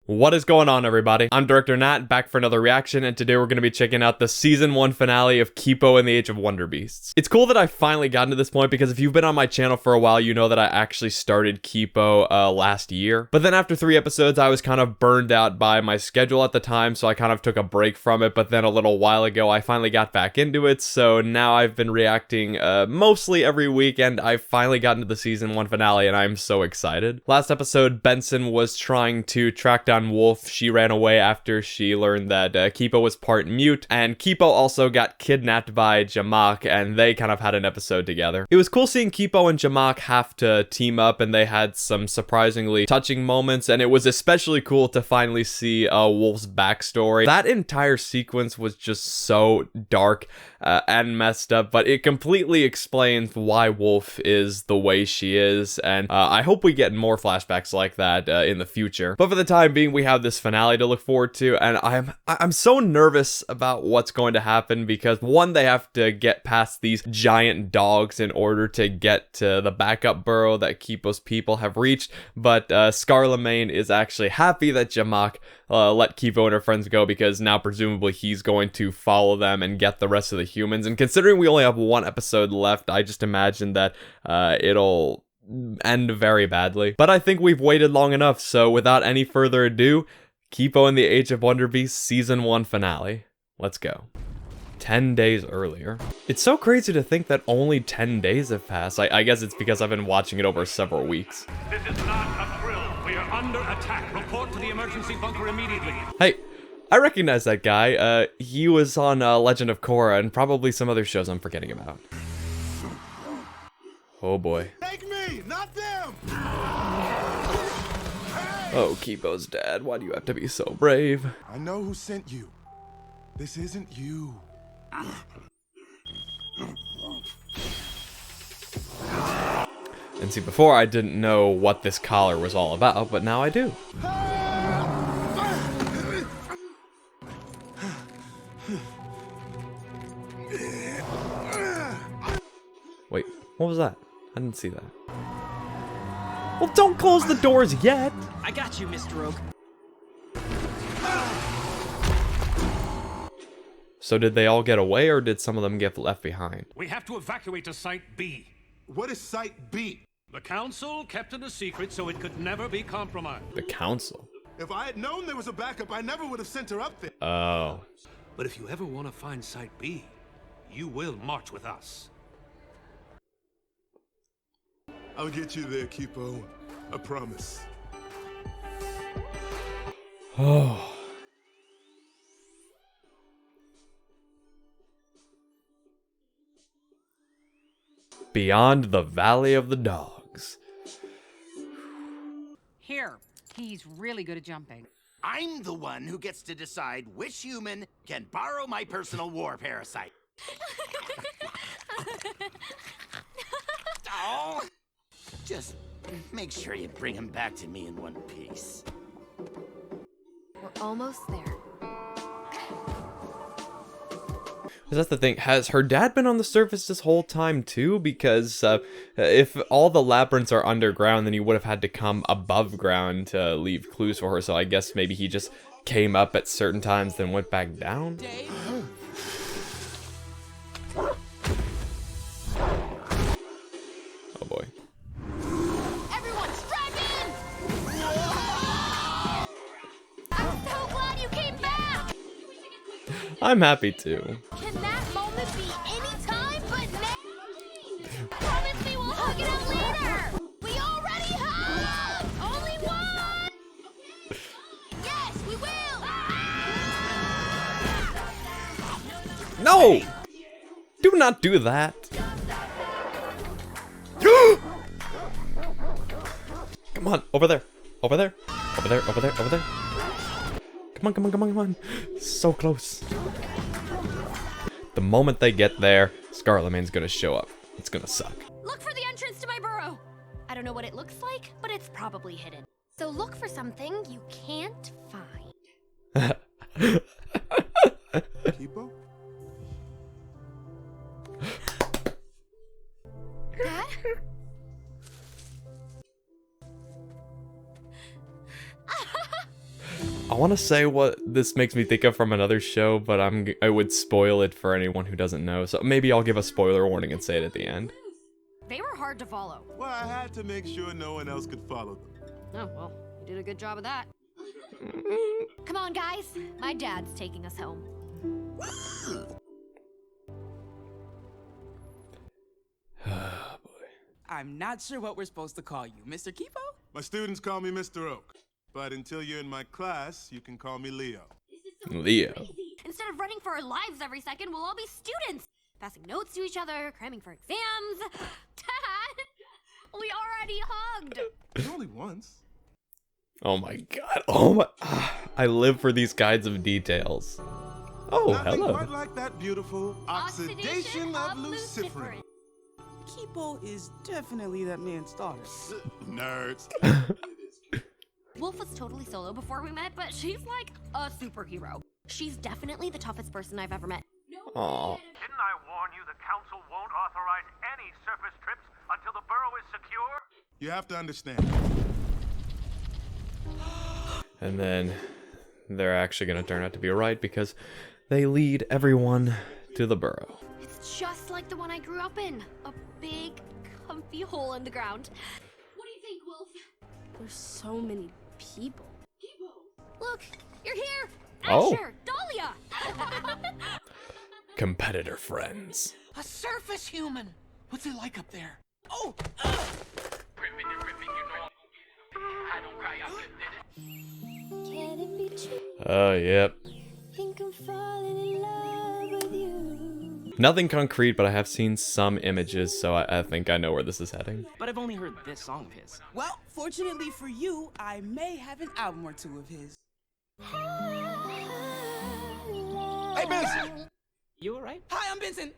What is going on, everybody? I'm Director Nat, back for another reaction, and today we're going to be checking out the Season 1 finale of Kipo and the Age of Wonderbeasts. It's cool that I finally gotten to this point, because if you've been on my channel for a while, you know that I actually started Kipo last year. But then after 3 episodes, I was kind of burned out by my schedule at the time, so I kind of took a break from it, but then a little while ago, I finally got back into it, so now I've been reacting mostly every week, and I've finally gotten to the Season 1 finale, and I'm so excited. Last episode, Benson was trying to track down Wolf. She ran away after she learned that Kipo was part mute, and Kipo also got kidnapped by Jamak, and they kind of had an episode together. It was cool seeing Kipo and Jamak have to team up, and they had some surprisingly touching moments, and it was especially cool to finally see Wolf's backstory. That entire sequence was just so dark and messed up, but it completely explains why Wolf is the way she is, and I hope we get more flashbacks like that in the future. But for the time being, we have this finale to look forward to, and I'm so nervous about what's going to happen, because one, they have to get past these giant dogs in order to get to the backup burrow that Kipo's people have reached, but Scarlemagne is actually happy that Jamak let Kipo and her friends go, because now presumably he's going to follow them and get the rest of the humans, and considering we only have 1 episode left, I just imagine that it'll end very badly. But I think we've waited long enough, so without any further ado, Kipo and the Age of Wonderbeasts Season 1 finale. Let's go. 10 days earlier. It's so crazy to think that only 10 days have passed. I guess it's because I've been watching it over several weeks. This is not a drill. We are under attack. Report to the emergency bunker immediately. Hey, I recognize that guy. He was on Legend of Korra and probably some other shows I'm forgetting about. Oh boy. Take me, not them! Oh, Kipo's dad, why do you have to be so brave? I know who sent you. This isn't you. And see, before I didn't know what this collar was all about, but now I do. Wait, what was that? I didn't see that. Well, don't close the doors yet! I got you, Mr. Oak. So did they all get away, or did some of them get left behind? We have to evacuate to Site B. What is Site B? The council kept it a secret so it could never be compromised. The council? If I had known there was a backup, I never would have sent her up there. Oh. But if you ever want to find Site B, you will march with us. I'll get you there, Kipo. I promise. Oh. Beyond the Valley of the Dogs. Here, he's really good at jumping. I'm the one who gets to decide which human can borrow my personal war parasite. Oh, just make sure you bring him back to me in one piece. We're almost there. That's the thing. Has her dad been on the surface this whole time too? Because if all the labyrinths are underground, then he would have had to come above ground to leave clues for her. So I guess maybe he just came up at certain times, then went back down. Oh boy. Everyone, strap in! I'm so glad you came back! I'm happy too. Can that moment be any time but now? Promise me we'll hug it out later! We already hug! Only one! Yes, we will! No! Do not do that. Come on, over there. Over there. Over there, over there, over there. Come on, come on, come on, come on. So close. The moment they get there, Scarlemagne's gonna show up. It's gonna suck. Look for the entrance to my burrow! I don't know what it looks like, but it's probably hidden. So look for something you can't find. Kipo? Dad? I want to say what this makes me think of from another show, but I would spoil it for anyone who doesn't know. So maybe I'll give a spoiler warning and say it at the end. They were hard to follow. Well, I had to make sure no one else could follow them. Oh, well, you did a good job of that. Come on, guys. My dad's taking us home. I'm not sure what we're supposed to call you. Mr. Kipo? My students call me Mr. Oak, but until you're in my class, you can call me Leo. Leo. Instead of running for our lives every second, we'll all be students. Passing notes to each other, cramming for exams. Dad! We already hugged! Only once. Oh my god. Oh my. I live for these kinds of details. Oh, Nothing hello. quite like that beautiful oxidation of luciferin. Kipo is definitely that man's daughter. Nerds. Wolf was totally solo before we met, but she's like a superhero. She's definitely the toughest person I've ever met. Aw. Didn't I warn you the council won't authorize any surface trips until the burrow is secure? You have to understand. And then they're actually going to turn out to be right because they lead everyone to the burrow. It's just like the one I grew up in. A big, comfy hole in the ground. What do you think, Wolf? There's so many people. Look, you're here. Oh. Asher, Dahlia. Competitor friends. A surface human. What's it like up there? Oh! Can it be true? Oh, yep. Think I'm falling in love with you. Nothing concrete, but I have seen some images, so I think I know where this is heading. But I've only heard this song of his. Well, fortunately for you, I may have an album or two of his. Hey, Benson! You alright? Hi, I'm Benson.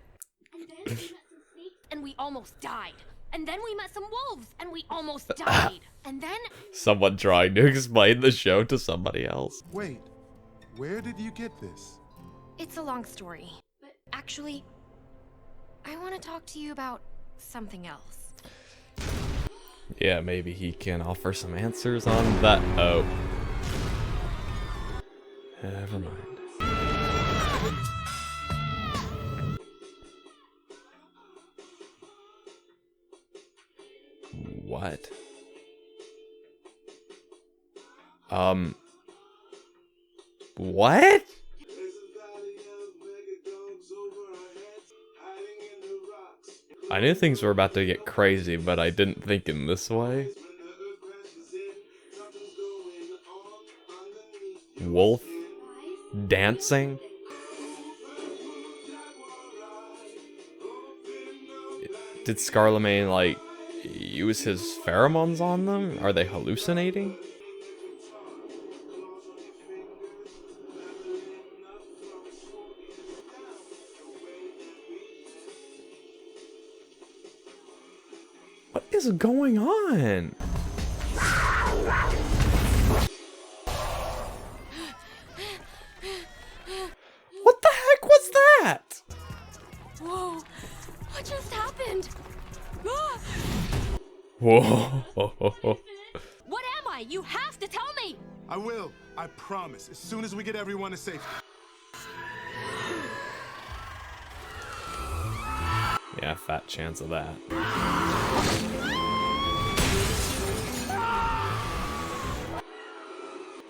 And we almost died. And then we met some wolves, and we almost died. And then Someone trying to explain the show to somebody else. Wait, where did you get this? it's a long story. But actually, I want to talk to you about something else. Yeah, maybe he can offer some answers on that. Oh. Never mind. What? What? I knew things were about to get crazy, but I didn't think in this way. Wolf dancing? Did Scarlemagne, like, use his pheromones on them? Are they hallucinating? What is going on? What the heck was that? Whoa, what just happened? Whoa. What am I? You have to tell me! I will. I promise. As soon as we get everyone to safety. Yeah, fat chance of that.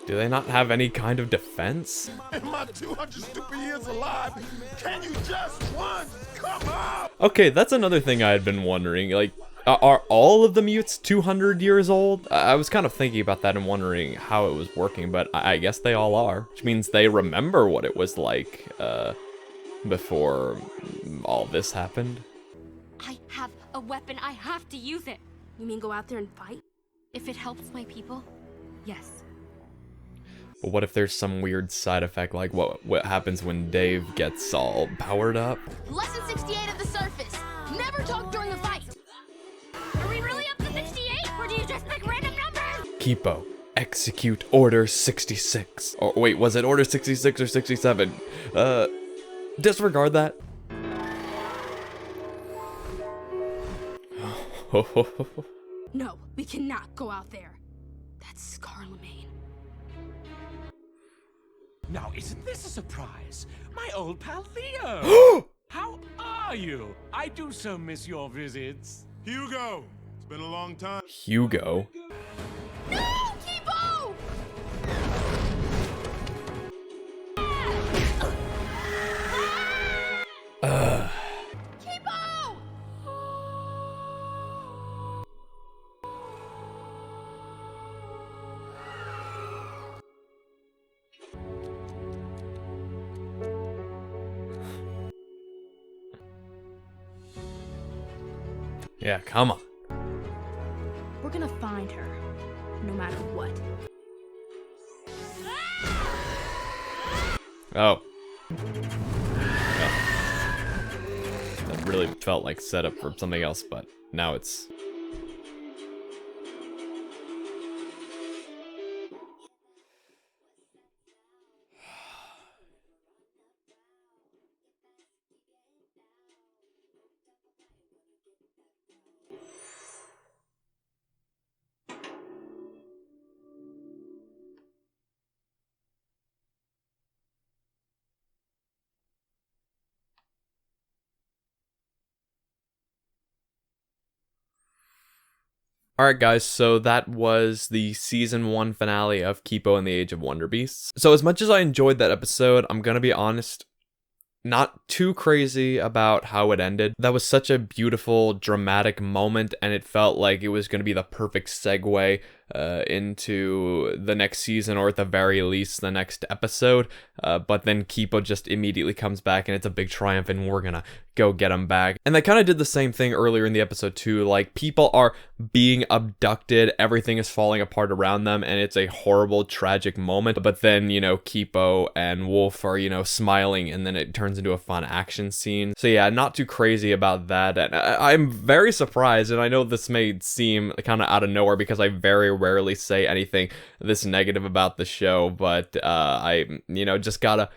Do they not have any kind of defense? In my 200 stupid years alive, can you just once come up? Okay, that's another thing I had been wondering. Like, are all of the mutes 200 years old? I was kind of thinking about that and wondering how it was working, but I guess they all are. Which means they remember what it was like before all this happened. I have a weapon. I have to use it. You mean go out there and fight? If it helps my people, yes. But what if there's some weird side effect, like what happens when Dave gets all powered up? Lesson 68 of the surface. Never talk during a fight. Are we really up to 68? Or do you just pick random numbers? Kipo, execute Order 66. Or wait, was it Order 66 or 67? Disregard that. No, we cannot go out there. That's Scarlemagne. Now, isn't this a surprise? My old pal Leo! How are you? I do so miss your visits. Hugo, it's been a long time. Hugo. No, Kipo! Kipo! Yeah, come on. We're gonna find her, no matter what. Oh. That really felt like setup for something else, but now it's... Alright guys, so that was the season 1 finale of Kipo and the Age of Wonderbeasts. So as much as I enjoyed that episode, I'm gonna be honest, not too crazy about how it ended. That was such a beautiful, dramatic moment, and it felt like it was gonna be the perfect segue into the next season, or at the very least the next episode. But then Kipo just immediately comes back and it's a big triumph and we're gonna go get him back. And they kind of did the same thing earlier in the episode too. Like, people are being abducted, everything is falling apart around them, and it's a horrible, tragic moment. But then, you know, Kipo and Wolf are, you know, smiling, and then it turns into a fun action scene. So yeah, not too crazy about that. And I'm very surprised, and I know this may seem kind of out of nowhere because I very rarely say anything this negative about the show, but I, you know, just gotta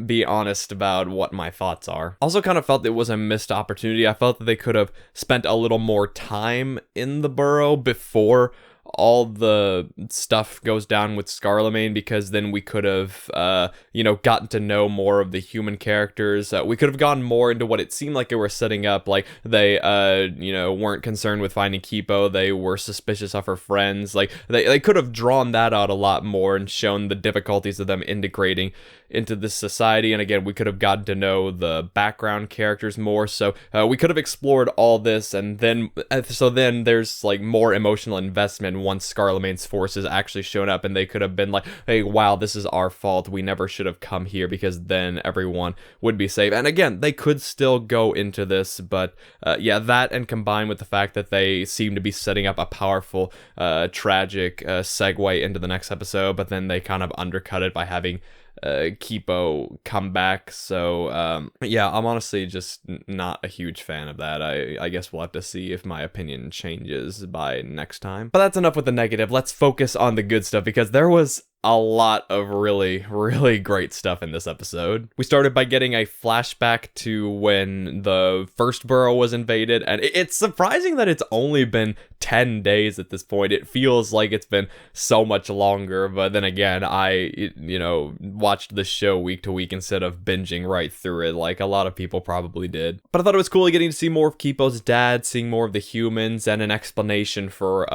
be honest about what my thoughts are. Also kind of felt it was a missed opportunity. I felt that they could have spent a little more time in the burrow before all the stuff goes down with Scarlemagne, because then we could have, you know, gotten to know more of the human characters. We could have gone more into what it seemed like they were setting up. Like, they, you know, weren't concerned with finding Kipo. They were suspicious of her friends. Like, they could have drawn that out a lot more and shown the difficulties of them integrating into this society. And again, we could have gotten to know the background characters more. So we could have explored all this, and then so then there's like more emotional investment once Scarlemagne's forces actually showed up, and they could have been like, hey, wow, this is our fault, we never should have come here, because then everyone would be safe. And again, they could still go into this, but yeah, that, and combined with the fact that they seem to be setting up a powerful tragic segue into the next episode, but then they kind of undercut it by having Kipo come back. So yeah, I'm honestly just not a huge fan of that. I guess we'll have to see if my opinion changes by next time. But that's enough with the negative. Let's focus on the good stuff, because there was a lot of really, really great stuff in this episode. We started by getting a flashback to when the first burrow was invaded, and it's surprising that it's only been 10 days at this point. It feels like it's been so much longer, but then again, I, you know, watched the show week to week instead of binging right through it like a lot of people probably did. But I thought it was cool getting to see more of Kipo's dad, seeing more of the humans, and an explanation for,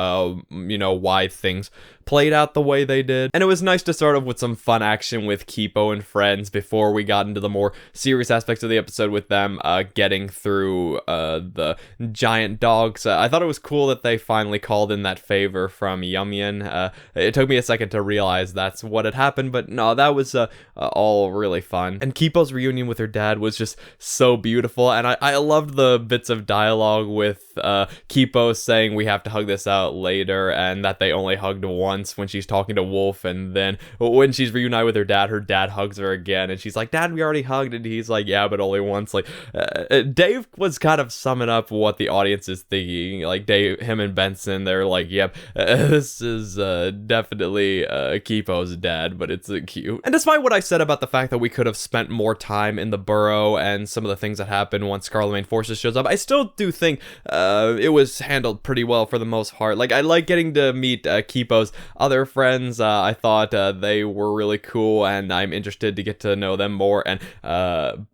you know, why things played out the way they did. And it was nice to start off with some fun action with Kipo and friends before we got into the more serious aspects of the episode with them getting through the giant dogs. I thought it was cool that they finally called in that favor from Yum Yum. It took me a second to realize that's what had happened, but no, that was all really fun. And Kipo's reunion with her dad was just so beautiful, and I loved the bits of dialogue with Kipo saying we have to hug this out later, and that they only hugged once when she's talking to Wolf, and then when she's reunited with her dad hugs her again, and she's like, Dad, we already hugged, and he's like, yeah, but only once. Like, Dave was kind of summing up what the audience is thinking. Like, him and Benson, they're like, yep, this is definitely Kipo's dad, but it's cute. And despite what I said about the fact that we could have spent more time in the burrow and some of the things that happen once Scarlemagne Forces shows up, I still do think it was handled pretty well for the most part. Like, I like getting to meet Kipo's other friends. I thought thought they were really cool, and I'm interested to get to know them more. And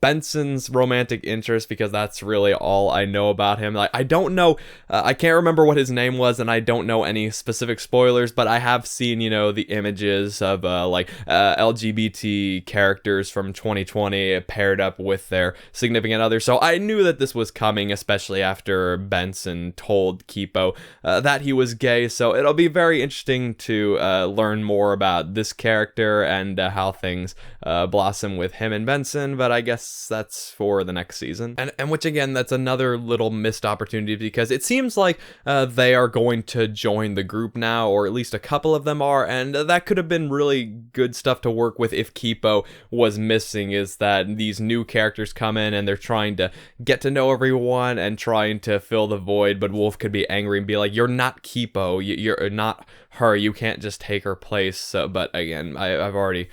Benson's romantic interest, because that's really all I know about him. Like, I don't know, I can't remember what his name was, and I don't know any specific spoilers, but I have seen, you know, the images of LGBT characters from 2020 paired up with their significant other. So I knew that this was coming, especially after Benson told Kipo that he was gay. So it'll be very interesting to learn more about this character and how things blossom with him and Benson. But I guess that's for the next season. And which, again, that's another little missed opportunity, because it seems like they are going to join the group now, or at least a couple of them are, and that could have been really good stuff to work with if Kipo was missing, is that these new characters come in and they're trying to get to know everyone and trying to fill the void, but Wolf could be angry and be like, you're not Kipo, you're not her, you can't just take her place. So, but again, I've already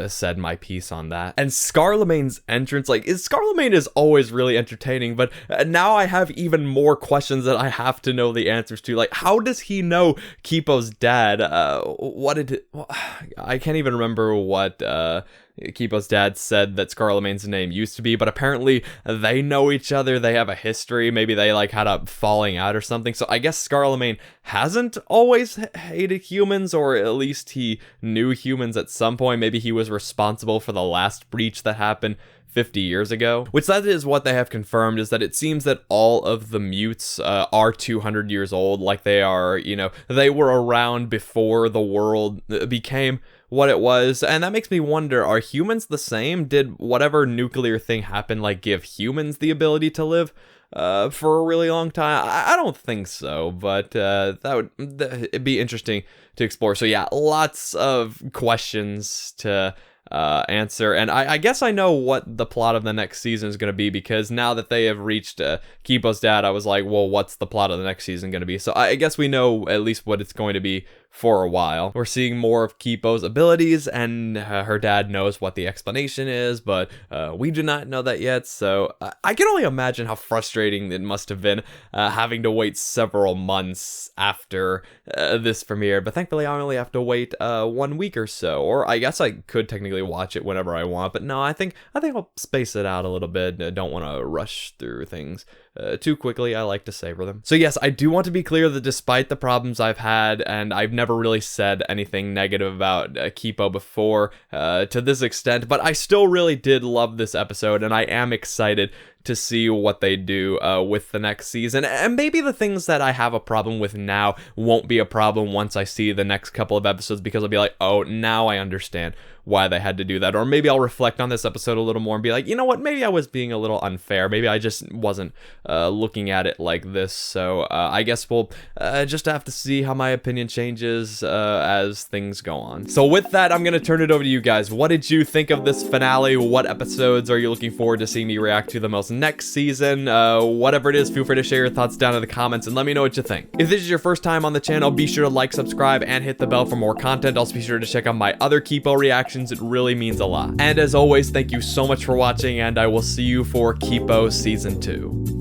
said my piece on that. And Scarlemagne's entrance, like, Scarlemagne is always really entertaining, but now I have even more questions that I have to know the answers to. Like, how does he know Kipo's dad? I can't even remember what Kipo's dad said that Scarlemagne's name used to be, but apparently they know each other, they have a history, maybe they like had a falling out or something. So I guess Scarlemagne hasn't always hated humans, or at least he knew humans at some point. Maybe he was responsible for the last breach that happened 50 years ago, which that is what they have confirmed, is that it seems that all of the mutes are 200 years old, like they are, you know, they were around before the world became what it was. And that makes me wonder, are humans the same? Did whatever nuclear thing happen like give humans the ability to live for a really long time? I don't think so, but it'd be interesting to explore. So yeah, lots of questions to answer, and I guess I know what the plot of the next season is going to be, because now that they have reached Kipo's dad, I was like, well, what's the plot of the next season going to be? So I guess we know at least what it's going to be for a while. We're seeing more of Kipo's abilities, and her dad knows what the explanation is, but we do not know that yet. So I can only imagine how frustrating it must have been having to wait several months after this premiere. But thankfully, I only have to wait 1 week or so, or I guess I could technically watch it whenever I want. But no, I think I'll space it out a little bit. I don't want to rush through things too quickly. I like to savor them. So yes, I do want to be clear that despite the problems I've had, and I've never really said anything negative about Kipo before to this extent, but I still really did love this episode, and I am excited to see what they do with the next season. And maybe the things that I have a problem with now won't be a problem once I see the next couple of episodes, because I'll be like, oh, now I understand why they had to do that. Or maybe I'll reflect on this episode a little more and be like, you know what, maybe I was being a little unfair. Maybe I just wasn't looking at it like this. So I guess we'll just have to see how my opinion changes as things go on. So with that, I'm going to turn it over to you guys. What did you think of this finale? What episodes are you looking forward to seeing me react to the most next season? Whatever it is, feel free to share your thoughts down in the comments and let me know what you think. If this is your first time on the channel, be sure to like, subscribe, and hit the bell for more content. Also be sure to check out my other Kipo reactions. It really means a lot. And as always, thank you so much for watching, and I will see you for Kipo Season 2.